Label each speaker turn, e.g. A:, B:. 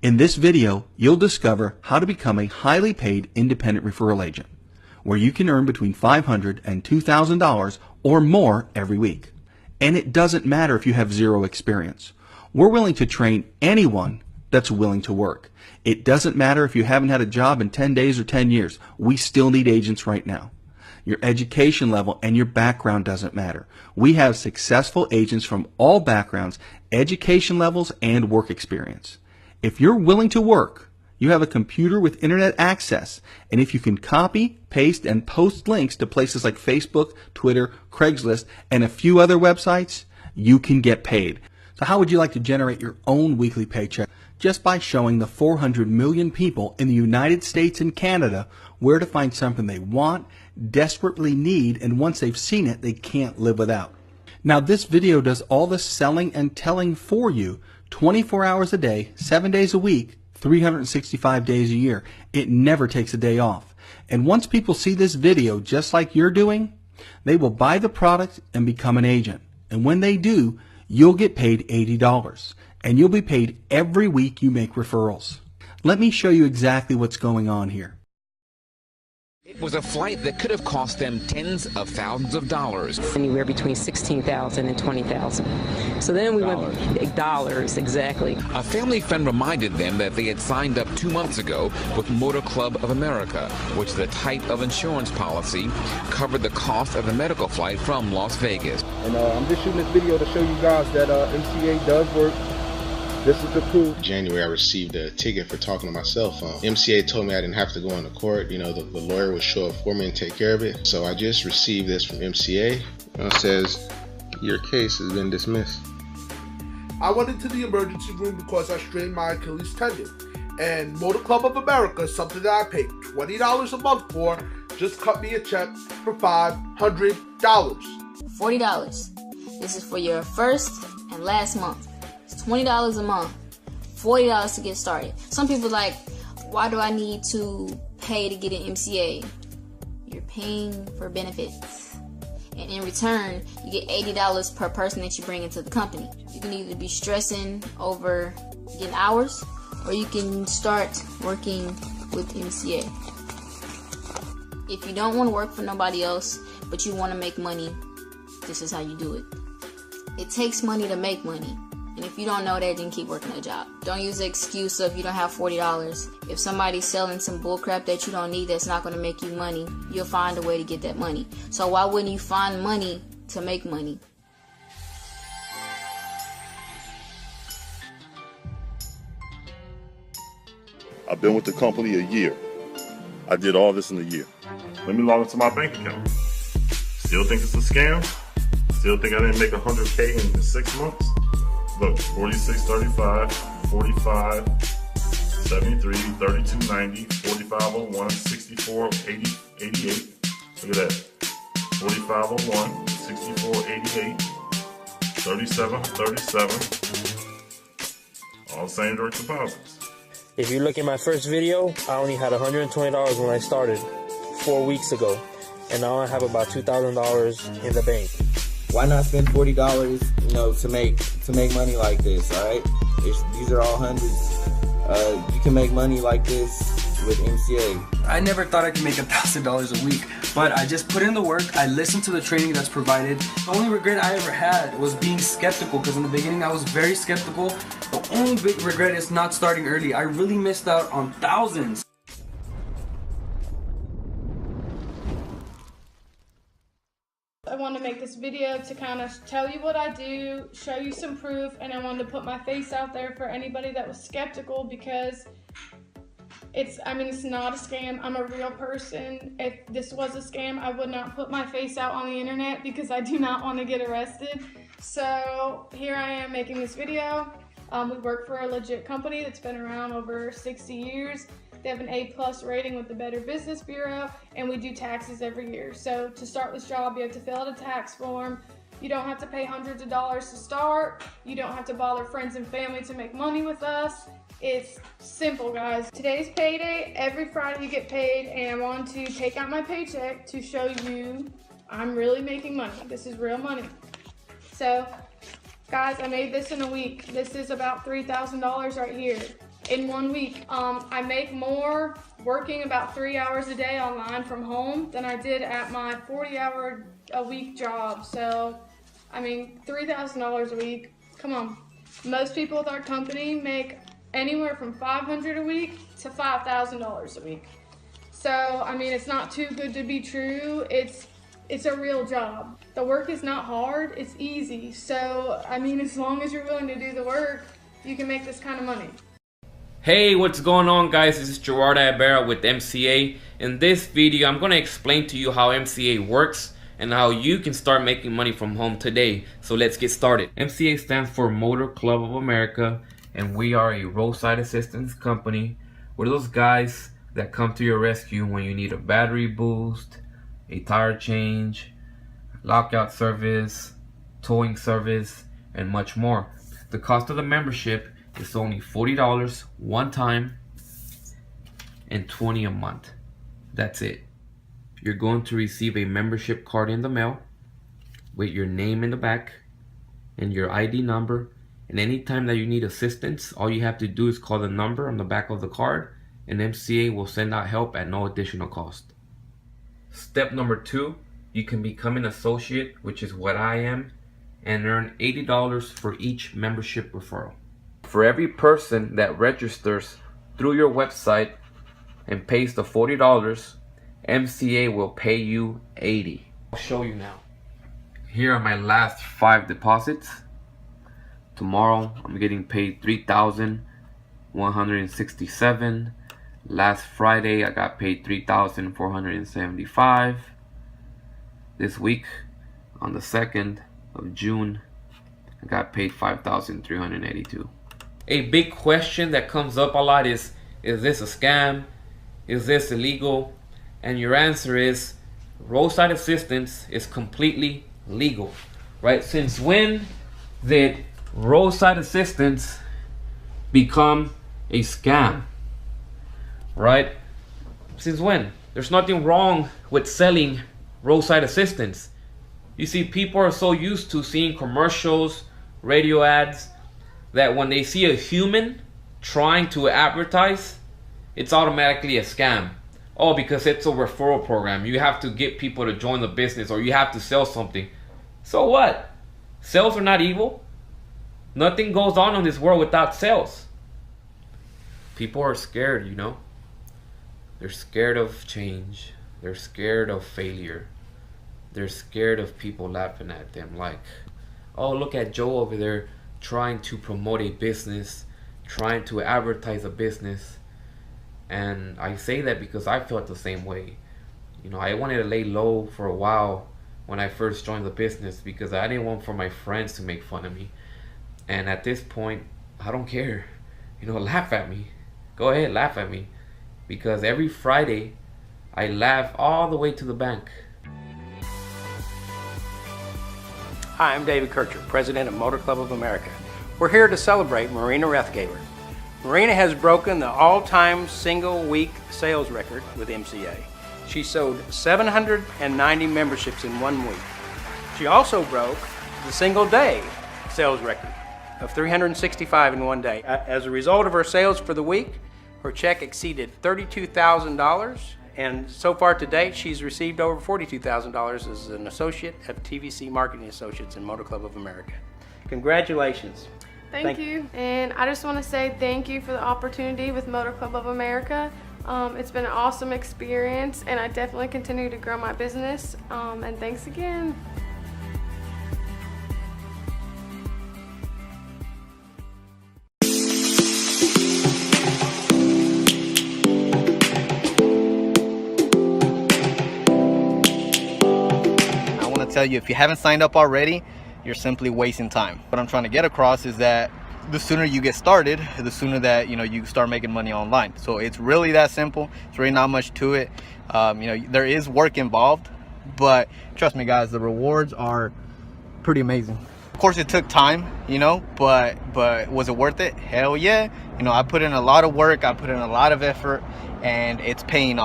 A: In this video, you'll discover how to become a highly paid independent referral agent, where you can earn between $500 and $2,000 or more every week. And it doesn't matter if you have zero experience. We're willing to train anyone that's willing to work. It doesn't matter if you haven't had a job in 10 days or 10 years. We still need agents right now. Your education level and your background doesn't matter. We have successful agents from all backgrounds, education levels, and work experience. If you're willing to work, you have a computer with internet access, and if you can copy, paste, and post links to places like Facebook, Twitter, Craigslist, and a few other websites, you can get paid. So how would you like to generate your own weekly paycheck? Just by showing the 400 million people in the United States and Canada where to find something they want, desperately need, and once they've seen it, they can't live without. Now this video does all the selling and telling for you 24 hours a day, 7 days a week, 365 days a year. It never takes a day off. And once people see this video just like you're doing, they will buy the product and become an agent. And when they do, you'll get paid $80. And you'll be paid every week you make referrals. Let me show you exactly what's going on here.
B: It was a flight that could have cost them tens of thousands of dollars.
C: Anywhere between $16,000 and $20,000. So then we went dollars, exactly.
B: A family friend reminded them that they had signed up 2 months ago with Motor Club of America, which is a type of insurance policy, covered the cost of the medical flight from Las Vegas.
D: And I'm just shooting this video to show you guys that MCA does work. This is the proof.
E: In January, I received a ticket for talking to my cell phone. MCA told me I didn't have to go into court. You know, the lawyer would show up for me and take care of it. So I just received this from MCA. It says, your case has been dismissed.
D: I went into the emergency room because I strained my Achilles tendon. And Motor Club of America, something that I paid $20 a month for, just cut me a check for $500.
F: $40. This is for your first and last month. $20 a month, $40 to get started. Some people are like, why do I need to pay to get an MCA? You're paying for benefits. And in return, you get $80 per person that you bring into the company. You can either be stressing over getting hours, or you can start working with MCA. If you don't want to work for nobody else, but you want to make money, this is how you do it. It takes money to make money. And if you don't know that, then keep working a job. Don't use the excuse of you don't have $40. If somebody's selling some bullcrap that you don't need that's not going to make you money, you'll find a way to get that money. So why wouldn't you find money to make money?
G: I've been with the company a year. I did all this in a year. Let me log into my bank account. Still think it's a scam? Still think I didn't make 100K in 6 months? Look, 46, 35, 45, 73, 32, 90, 4501, 64, 80, 88. Look at that. 4501, 64, 88, 37, 37. All same direct deposits.
H: If you look at my first video, I only had $120 when I started 4 weeks ago. And now I have about $2,000 in the bank.
I: Why not spend $40, you know, to make money like this, all right? These are all hundreds. You can make money like this with MCA.
J: I never thought I could make $1,000 a week, but I just put in the work. I listened to the training that's provided. The only regret I ever had was being skeptical, because in the beginning I was very skeptical. The only big regret is not starting early. I really missed out on thousands.
K: I wanted to make this video to kind of tell you what I do, show you some proof, and I wanted to put my face out there for anybody that was skeptical, because it's not a scam. I'm a real person. If this was a scam, I would not put my face out on the internet, because I do not want to get arrested. So here I am making this video. We work for a legit company that's been around over 60 years. They have an A+ rating with the Better Business Bureau, and we do taxes every year. So to start this job, you have to fill out a tax form. You don't have to pay hundreds of dollars to start. You don't have to bother friends and family to make money with us. It's simple, guys. Today's payday. Every Friday you get paid, and I want to take out my paycheck to show you I'm really making money. This is real money. So, guys, I made this in a week. This is about $3,000 right here. in 1 week. I make more working about 3 hours a day online from home than I did at my 40-hour a week job. So, I mean, $3,000 a week, come on. Most people with our company make anywhere from $500 a week to $5,000 a week. So, I mean, it's not too good to be true. It's a real job. The work is not hard, it's easy. So, I mean, as long as you're willing to do the work, you can make this kind of money.
L: Hey, what's going on, guys? This is Gerard Ibarra with MCA. In this video, I'm going to explain to you how MCA works and how you can start making money from home today. So let's get started. MCA stands for Motor Club of America, and we are a roadside assistance company. We're those guys that come to your rescue when you need a battery boost, a tire change, lockout service, towing service, and much more. The cost of the membership is only $40 one time and $20 a month. That's it. You're going to receive a membership card in the mail with your name in the back and your ID number. And anytime that you need assistance, all you have to do is call the number on the back of the card, and MCA will send out help at no additional cost. Step number 2, you can become an associate, which is what I am, and earn $80 for each membership referral. For every person that registers through your website and pays the $40, MCA will pay you $80. I'll show you now. Here are my last 5 deposits. Tomorrow I'm getting paid $3,167. Last Friday I got paid $3,475. This week on the 2nd of June I got paid $5,382. A big question that comes up a lot is this a scam? Is this illegal? And your answer is roadside assistance is completely legal, right? Since when did roadside assistance become a scam, right? Since when? There's nothing wrong with selling roadside assistance. You see, people are so used to seeing commercials, radio ads, that when they see a human trying to advertise, it's automatically a scam. Oh, because it's a referral program. You have to get people to join the business, or you have to sell something. So what? Sales are not evil. Nothing goes on in this world without sales. People are scared, you know. They're scared of change. They're scared of failure. They're scared of people laughing at them like, oh, look at Joe over there trying to promote a business, trying to advertise a business. And I say that because I felt the same way. You know, I wanted to lay low for a while when I first joined the business because I didn't want for my friends to make fun of me. And at this point, I don't care. You know, laugh at me. Go ahead, laugh at me. Because every Friday, I laugh all the way to the bank.
M: Hi, I'm David Kircher, President of Motor Club of America. We're here to celebrate Marina Rethgaber. Marina has broken the all-time single-week sales record with MCA. She sold 790 memberships in 1 week. She also broke the single-day sales record of 365 in 1 day. As a result of her sales for the week, her check exceeded $32,000. And so far to date, she's received over $42,000 as an associate of TVC Marketing Associates in Motor Club of America. Congratulations.
K: Thank you. And I just want to say thank you for the opportunity with Motor Club of America. It's been an awesome experience, and I definitely continue to grow my business. And thanks again.
N: Tell you, if you haven't signed up already, you're simply wasting time. What I'm trying to get across is that the sooner you get started, the sooner that you start making money online. So it's really that simple. It's really not much to it. There is work involved, but trust me guys, the rewards are pretty amazing. Of course it took time, but was it worth it? Hell yeah. I put in a lot of work, I put in a lot of effort, and it's paying off.